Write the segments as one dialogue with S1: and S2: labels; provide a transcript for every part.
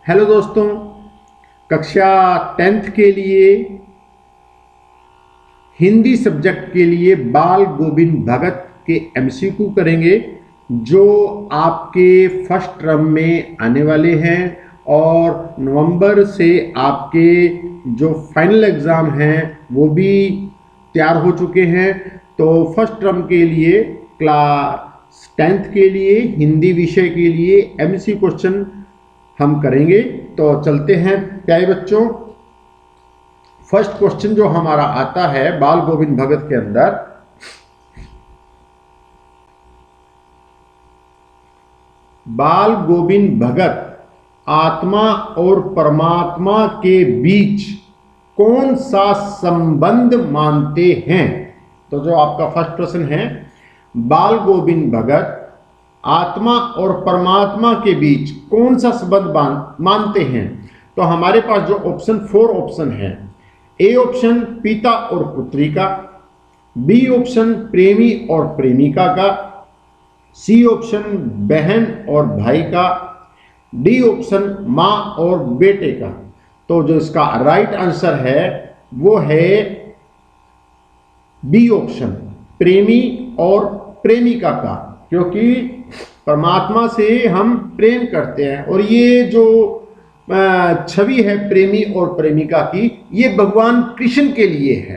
S1: Hello दोस्तों, कक्षा 10th के लिए हिंदी सब्जेक्ट के लिए बाल गोविंद भगत के एमसीक्यू करेंगे जो आपके फर्स्ट टर्म में आने वाले हैं और नवंबर से आपके जो फाइनल एग्ज़ाम हैं वो भी तैयार हो चुके हैं। तो फर्स्ट टर्म के लिए क्लास 10th के लिए हिंदी विषय के लिए एमसीक्यू क्वेश्चन हम करेंगे। तो चलते हैं प्यारे बच्चों। फर्स्ट क्वेश्चन जो हमारा आता है बाल गोविंद भगत के अंदर, बाल गोविंद भगत आत्मा और परमात्मा के बीच कौन सा संबंध मानते हैं। तो जो आपका फर्स्ट प्रश्न है, बाल गोविंद भगत आत्मा और परमात्मा के बीच कौन सा संबंध मानते हैं। तो हमारे पास जो ऑप्शन 4 ऑप्शन है, ए ऑप्शन पिता और पुत्री का, बी ऑप्शन प्रेमी और प्रेमिका का, सी ऑप्शन बहन और भाई का, डी ऑप्शन माँ और बेटे का। तो जो इसका राइट आंसर है वो है बी ऑप्शन, प्रेमी और प्रेमिका का, क्योंकि परमात्मा से हम प्रेम करते हैं और ये जो छवि है प्रेमी और प्रेमिका की, ये भगवान कृष्ण के लिए है।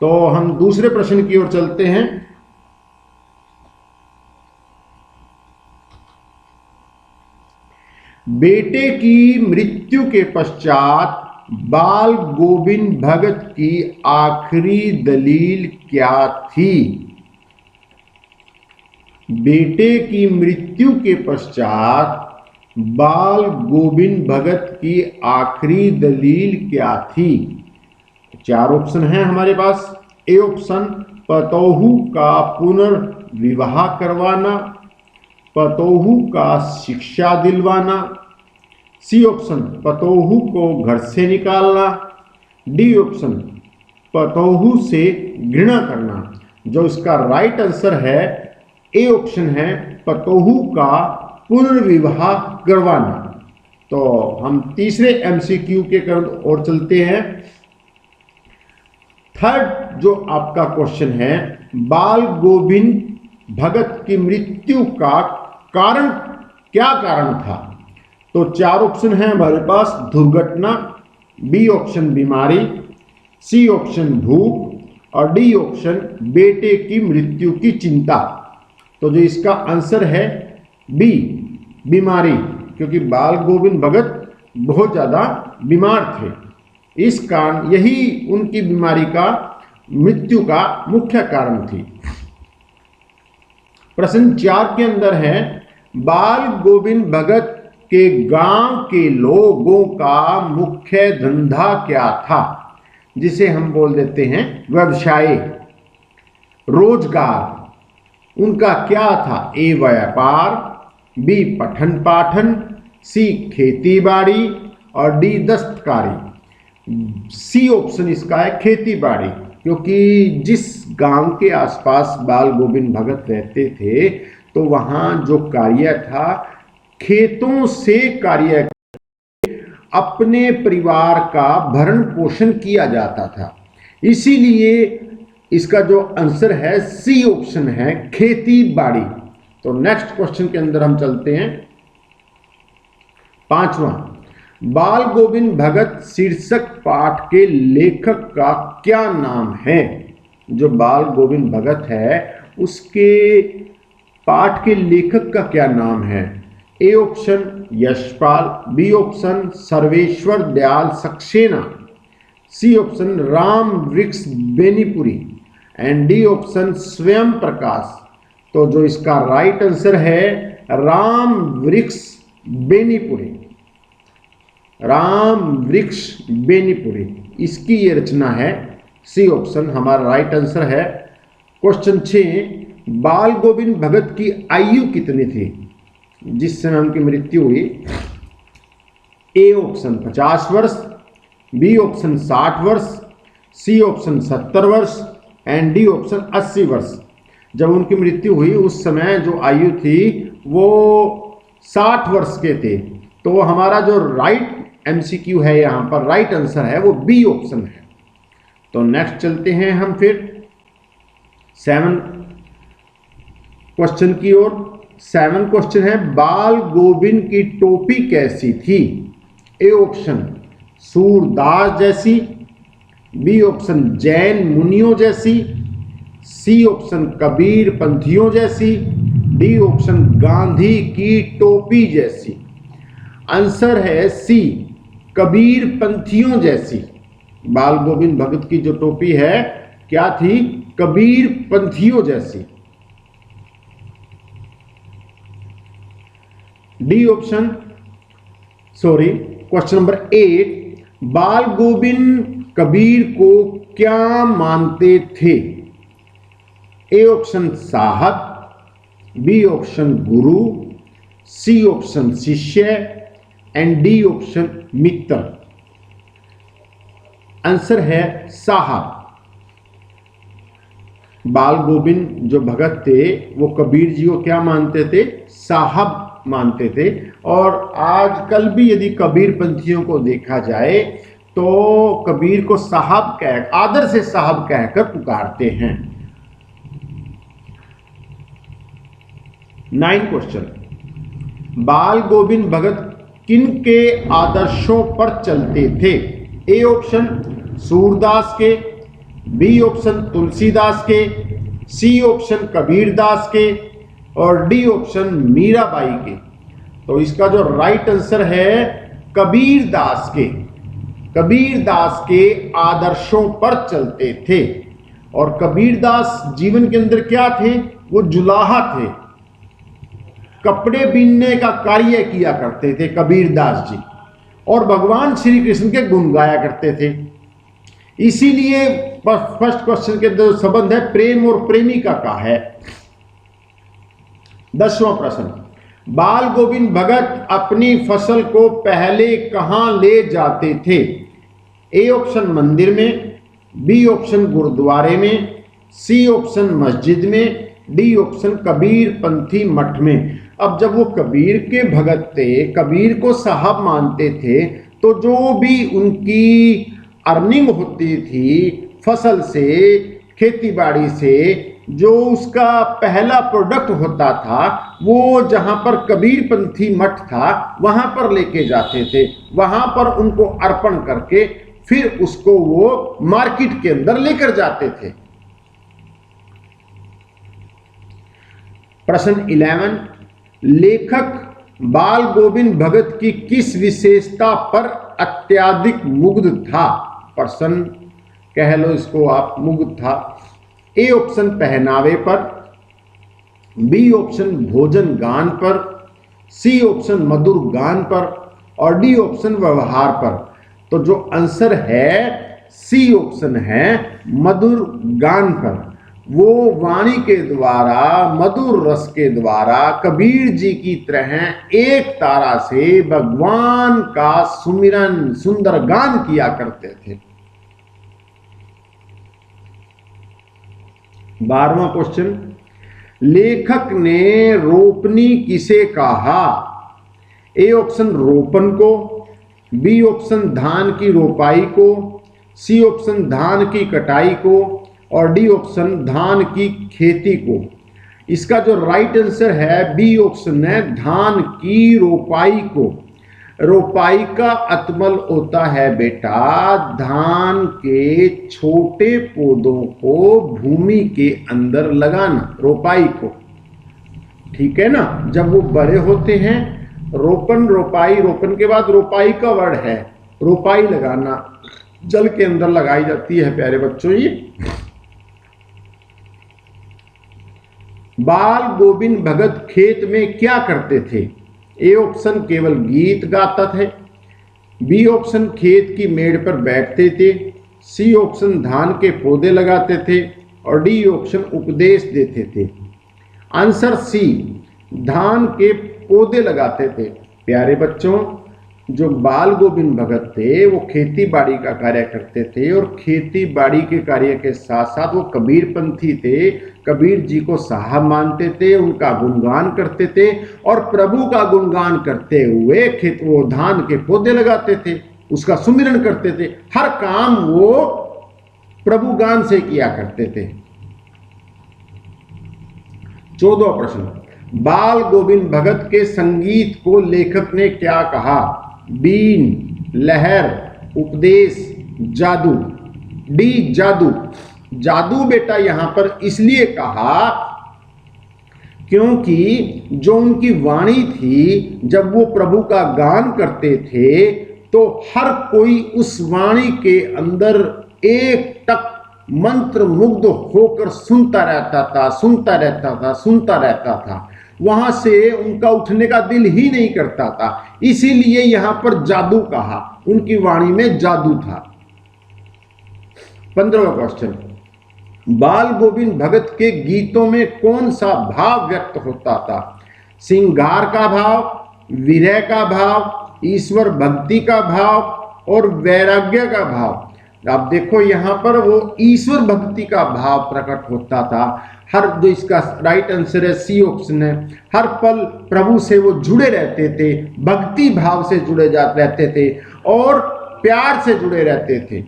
S1: तो हम दूसरे प्रश्न की ओर चलते हैं। बेटे की मृत्यु के पश्चात बाल गोविंद भगत की आखिरी दलील क्या थी। बेटे की मृत्यु के पश्चात बाल गोविंद भगत की आखिरी दलील क्या थी। 4 ऑप्शन हैं हमारे पास। ए ऑप्शन पतोहू का पुनर्विवाह करवाना, पतोहू का शिक्षा दिलवाना, सी ऑप्शन पतोहू को घर से निकालना, डी ऑप्शन पतोहू से घृणा करना। जो इसका राइट आंसर है ए ऑप्शन है पतोहू का पुनर्विवाह करवाना। तो हम तीसरे एमसीक्यू के क्रम और चलते हैं। थर्ड जो आपका क्वेश्चन है, बाल गोविंद भगत की मृत्यु का कारण क्या कारण था। तो 4 ऑप्शन है हमारे पास। दुर्घटना, बी ऑप्शन बीमारी, सी ऑप्शन भूख और डी ऑप्शन बेटे की मृत्यु की चिंता। तो जो इसका आंसर है बी, बीमारी, क्योंकि बाल गोविंद भगत बहुत ज़्यादा बीमार थे, इस कारण यही उनकी बीमारी का मृत्यु का मुख्य कारण थी। प्रश्न 4 के अंदर है, बाल गोविंद भगत के गांव के लोगों का मुख्य धंधा क्या था, जिसे हम बोल देते हैं व्यवसाय, रोजगार। उनका क्या था। ए व्यापार, बी पठन पाठन, सी खेती बाड़ी और डी दस्तकारी। सी ऑप्शन इसका है खेती बाड़ी, क्योंकि जिस गांव के आसपास बाल गोविंद भगत रहते थे तो वहाँ जो कार्य था खेतों से कार्य अपने परिवार का भरण पोषण किया जाता था, इसीलिए इसका जो आंसर है सी ऑप्शन है खेती बाड़ी। तो नेक्स्ट क्वेश्चन के अंदर हम चलते हैं। 5वां, बाल गोविंद भगत शीर्षक पाठ के लेखक का क्या नाम है। जो बाल गोविंद भगत है उसके पाठ के लेखक का क्या नाम है। A option Yashpal, B option Sarveshwar Dayal Saxena, C option Ram Vriksh Benipuri and D option स्वयं प्रकाश। तो जो इसका राइट आंसर है राम वृक्ष बेनीपुरी, राम वृक्ष बेनीपुरी, इसकी ये रचना है। सी ऑप्शन हमारा राइट आंसर है। क्वेश्चन 6, बाल गोविंद भगत की आयु कितनी थी जिस समय उनकी मृत्यु हुई। ए ऑप्शन 50 वर्ष, बी ऑप्शन 60 वर्ष, सी ऑप्शन 70 वर्ष एंड डी ऑप्शन 80 वर्ष। जब उनकी मृत्यु हुई उस समय जो आयु थी वो 60 वर्ष के थे। तो हमारा जो राइट एमसीक्यू है यहाँ पर, राइट आंसर है वो बी ऑप्शन है। तो नेक्स्ट चलते हैं हम फिर 7 क्वेश्चन की ओर। 7 क्वेश्चन है, बाल गोविंद की टोपी कैसी थी? ए ऑप्शन सूरदास जैसी, बी ऑप्शन जैन मुनियों जैसी, सी ऑप्शन कबीर पंथियों जैसी, डी ऑप्शन गांधी की टोपी जैसी। आंसर है सी, कबीर पंथियों जैसी। बाल गोविंद भगत की जो टोपी है क्या थी? कबीर पंथियों जैसी। D option, sorry, question number 8, बाल गोविंद कबीर को क्या मानते थे? ए ऑप्शन साहब, बी ऑप्शन गुरु, सी ऑप्शन शिष्य and D option Mitra. Answer है साहब। बाल गोविंद जो भगत थे वो कबीर जी को क्या मानते थे? साहब मानते थे। और आजकल भी यदि कबीर पंथियों को देखा जाए तो कबीर को साहब कह, आदर से साहब कहकर पुकारते हैं। 9 क्वेश्चन, बाल गोविंद भगत किनके आदर्शों पर चलते थे? ए ऑप्शन सूरदास के, बी ऑप्शन तुलसीदास के, सी ऑप्शन कबीरदास के और डी ऑप्शन मीराबाई के। तो इसका जो राइट आंसर है कबीरदास के। कबीरदास के आदर्शों पर चलते थे। और कबीरदास जीवन के अंदर क्या थे? वो जुलाहा थे, कपड़े बीनने का कार्य किया करते थे कबीरदास जी, और भगवान श्री कृष्ण के गुण गाया करते थे। इसीलिए फर्स्ट क्वेश्चन के अंदर संबंध है प्रेम और प्रेमिका का है। 10वां प्रश्न, बाल गोविंद भगत अपनी फसल को पहले कहां ले जाते थे? ए ऑप्शन मंदिर में, बी ऑप्शन गुरुद्वारे में, सी ऑप्शन मस्जिद में, डी ऑप्शन कबीर पंथी मठ में। अब जब वो कबीर के भगत थे, कबीर को साहब मानते थे, तो जो भी उनकी अर्निंग होती थी फसल से, खेती बाड़ी से, जो उसका पहला प्रोडक्ट होता था वो जहां पर कबीर पंथी मठ था वहां पर लेके जाते थे। वहां पर उनको अर्पण करके फिर उसको वो मार्केट के अंदर लेकर जाते थे। प्रश्न 11, लेखक बाल गोविंद भगत की किस विशेषता पर अत्यधिक मुग्ध था? पर्सन कह लो इसको आप, मुग्ध था। ए ऑप्शन पहनावे पर, बी ऑप्शन भोजन गान पर, सी ऑप्शन मधुर गान पर और डी ऑप्शन व्यवहार पर। तो जो आंसर है सी ऑप्शन है मधुर गान पर। वो वाणी के द्वारा, मधुर रस के द्वारा कबीर जी की तरह एक तारा से भगवान का सुमिरन, सुंदर गान किया करते थे। 12वां क्वेश्चन, लेखक ने रोपनी किसे कहा? ए ऑप्शन रोपन को, बी ऑप्शन धान की रोपाई को, सी ऑप्शन धान की कटाई को और डी ऑप्शन धान की खेती को। इसका जो राइट आंसर है बी ऑप्शन है धान की रोपाई को। रोपाई का अतमल होता है बेटा धान के छोटे पौधों को भूमि के अंदर लगाना, रोपाई को, ठीक है ना। जब वो बड़े होते हैं, रोपन, रोपाई, रोपन के बाद रोपाई का वर्ड है, रोपाई लगाना, जल के अंदर लगाई जाती है प्यारे बच्चों। ये बाल गोविंद भगत खेत में क्या करते थे? ए ऑप्शन केवल गीत गाता थे, बी ऑप्शन खेत की मेड़ पर बैठते थे, सी ऑप्शन धान के पौधे लगाते थे और डी ऑप्शन उपदेश देते थे। आंसर सी, धान के पौधे लगाते थे। प्यारे बच्चों, जो बाल गोविंद भगत थे वो खेती बाड़ी का कार्य करते थे और खेती बाड़ी के कार्य के साथ साथ वो कबीरपंथी थे। कबीर जी को साहब मानते थे, उनका गुणगान करते थे और प्रभु का गुणगान करते हुए खेत वो धान के पौधे लगाते थे, उसका सुमिरन करते थे। हर काम वो प्रभु गान से किया करते थे। 14वां प्रश्न, बाल गोविंद भगत के संगीत को लेखक ने क्या कहा? बीन, लहर, उपदेश, जादू। डी, जादू। जादू बेटा यहां पर इसलिए कहा क्योंकि जो उनकी वाणी थी, जब वो प्रभु का गान करते थे तो हर कोई उस वाणी के अंदर एक टक मंत्र मुग्ध होकर सुनता रहता था, सुनता रहता था, सुनता रहता था। वहां से उनका उठने का दिल ही नहीं करता था, इसीलिए यहां पर जादू कहा, उनकी वाणी में जादू था। 15वां क्वेश्चन, बाल गोविंद भगत के गीतों में कौन सा भाव व्यक्त होता था? श्रृंगार का भाव, विरह का भाव, ईश्वर भक्ति का भाव और वैराग्य का भाव। आप देखो यहां पर वो ईश्वर भक्ति का भाव प्रकट होता था। हर जो इसका राइट आंसर है सी ऑप्शन है। हर पल प्रभु से वो जुड़े रहते थे, भक्ति भाव से जुड़े रहते थे और प्यार से जुड़े रहते थे।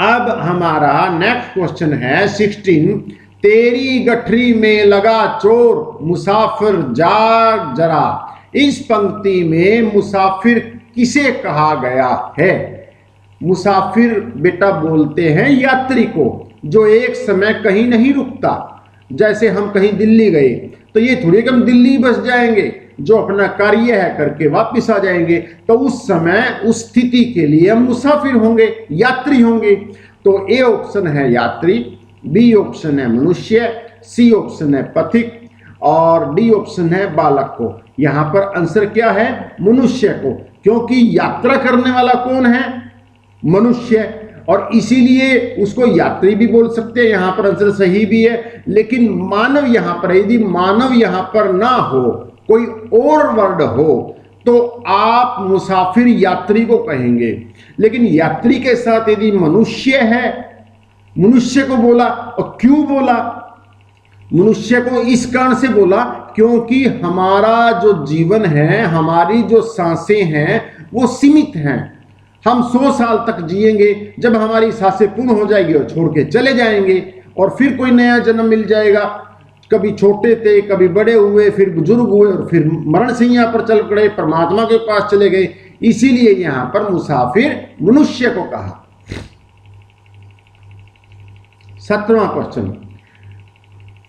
S1: अब हमारा नेक्स्ट क्वेश्चन है 16, तेरी गठरी में लगा चोर, मुसाफिर जाग जरा। इस पंक्ति में मुसाफिर किसे कहा गया है? मुसाफिर बेटा बोलते हैं यात्री को, जो एक समय कहीं नहीं रुकता। जैसे हम कहीं दिल्ली गए तो ये थोड़ी कि हम दिल्ली बस जाएंगे, जो अपना कार्य है करके वापस आ जाएंगे, तो उस समय उस स्थिति के लिए हम मुसाफिर होंगे, यात्री होंगे। तो ए ऑप्शन है यात्री, बी ऑप्शन है मनुष्य, सी ऑप्शन है पथिक और डी ऑप्शन है बालक को। यहां पर आंसर क्या है? मनुष्य को, क्योंकि यात्रा करने वाला कौन है? मनुष्य, और इसीलिए उसको यात्री भी बोल सकते हैं। यहां पर आंसर सही भी है, लेकिन मानव यहां पर, यदि मानव यहां पर ना हो, कोई और वर्ड हो, तो आप मुसाफिर यात्री को कहेंगे। लेकिन यात्री के साथ यदि मनुष्य है, मनुष्य को बोला। और क्यों बोला मनुष्य को? इस कारण से बोला क्योंकि हमारा जो जीवन है, हमारी जो सांसें हैं वो सीमित हैं। हम 100 साल तक जिएंगे, जब हमारी सांसें पूर्ण हो जाएगी और छोड़ के चले जाएंगे और फिर कोई नया जन्म मिल जाएगा। कभी छोटे थे, कभी बड़े हुए, फिर बुजुर्ग हुए और फिर मरण से यहाँ पर चल पड़े, परमात्मा के पास चले गए। इसीलिए यहां पर मुसाफिर मनुष्य को कहा। 17वां क्वेश्चन,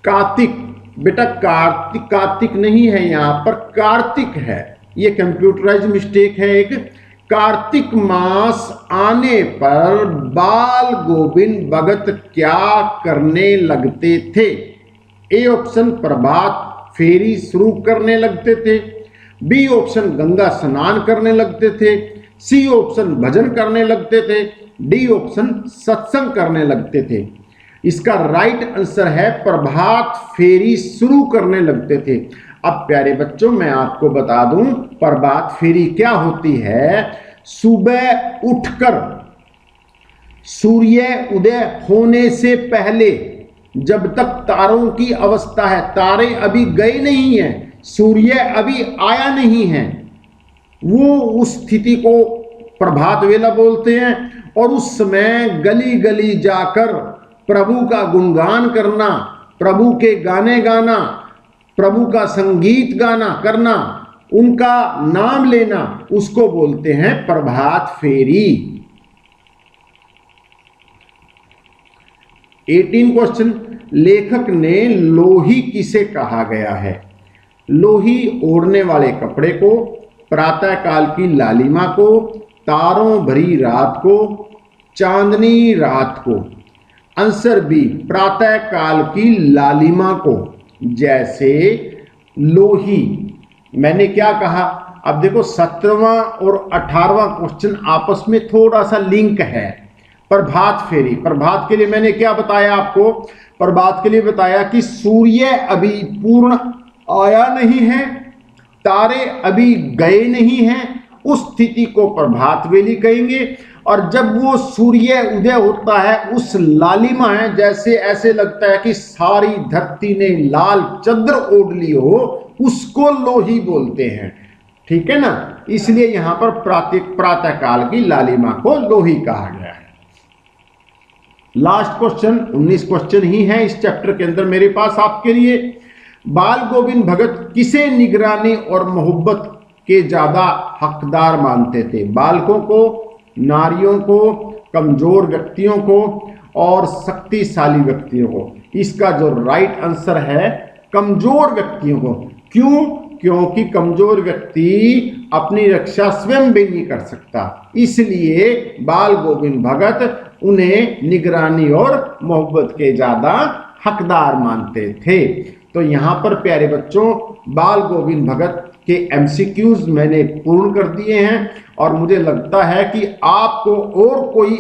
S1: कार्तिक। बेटा कार्तिक, कार्तिक नहीं है, यहां पर कार्तिक है। यह कंप्यूटराइज मिस्टेक है एक। कार्तिक मास आने पर बाल गोविंद भगत क्या करने लगते थे? ए ऑप्शन प्रभात फेरी शुरू करने लगते थे, बी ऑप्शन गंगा स्नान करने लगते थे, सी ऑप्शन भजन करने लगते थे, डी ऑप्शन सत्संग करने लगते थे। इसका राइट आंसर है प्रभात फेरी शुरू करने लगते थे। अब प्यारे बच्चों, मैं आपको बता दूं प्रभात फेरी क्या होती है। सुबह उठकर सूर्य उदय होने से पहले, जब तक तारों की अवस्था है, तारे अभी गए नहीं हैं, सूर्य अभी आया नहीं है, वो उस स्थिति को प्रभात वेला बोलते हैं। और उस समय गली गली जाकर प्रभु का गुणगान करना, प्रभु के गाने गाना, प्रभु का संगीत गाना करना, उनका नाम लेना, उसको बोलते हैं प्रभात फेरी। 18 क्वेश्चन, लेखक ने लोही किसे कहा गया है? लोही ओढ़ने वाले कपड़े को, प्रातः काल की लालिमा को, तारों भरी रात को, चांदनी रात को। आंसर बी, प्रातः काल की लालिमा को। जैसे लोही, मैंने क्या कहा? अब देखो 17वां और 18वां क्वेश्चन आपस में थोड़ा सा लिंक है। प्रभात फेरी, प्रभात के लिए मैंने क्या बताया आपको? प्रभात के लिए बताया कि सूर्य अभी पूर्ण आया नहीं है, तारे अभी गए नहीं हैं, उस स्थिति को प्रभात वेली कहेंगे। और जब वो सूर्य उदय होता है उस लालिमा है, जैसे ऐसे लगता है कि सारी धरती ने लाल चद्र ओढ़ ली हो, उसको लोही बोलते हैं। ठीक है ना, इसलिए यहां पर प्रातः काल की लालिमा को लोही कहा गया है। लास्ट क्वेश्चन, 19 क्वेश्चन ही है इस चैप्टर के अंदर मेरे पास आपके लिए। बाल गोविंद भगत किसे निगरानी और मोहब्बत के ज्यादा हकदार मानते थे? बालकों को, नारियों को, कमजोर व्यक्तियों को और शक्तिशाली व्यक्तियों को? इसका जो राइट आंसर है कमजोर व्यक्तियों को। क्यों? क्योंकि कमजोर व्यक्ति अपनी रक्षा स्वयं भी नहीं कर सकता, इसलिए बाल गोविंद भगत उन्हें निगरानी और मोहब्बत के ज्यादा हकदार मानते थे। तो यहां पर प्यारे बच्चों बाल गोविंद भगत के एमसीक्यूज मैंने पूर्ण कर दिए हैं और मुझे लगता है कि आपको और कोई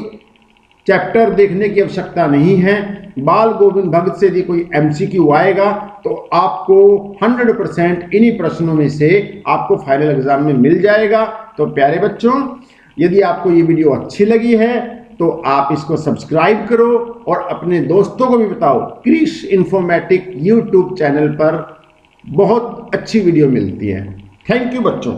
S1: चैप्टर देखने की आवश्यकता नहीं है। बाल गोविंद भगत से यदि कोई एमसीक्यू आएगा तो आपको 100% इन्हीं प्रश्नों में से आपको फाइनल एग्जाम में मिल जाएगा। तो प्यारे बच्चों, यदि आपको ये वीडियो अच्छी लगी है तो आप इसको सब्सक्राइब करो और अपने दोस्तों को भी बताओ। क्रिश इन्फॉर्मेटिक यूट्यूब चैनल पर बहुत अच्छी वीडियो मिलती है। थैंक यू बच्चों।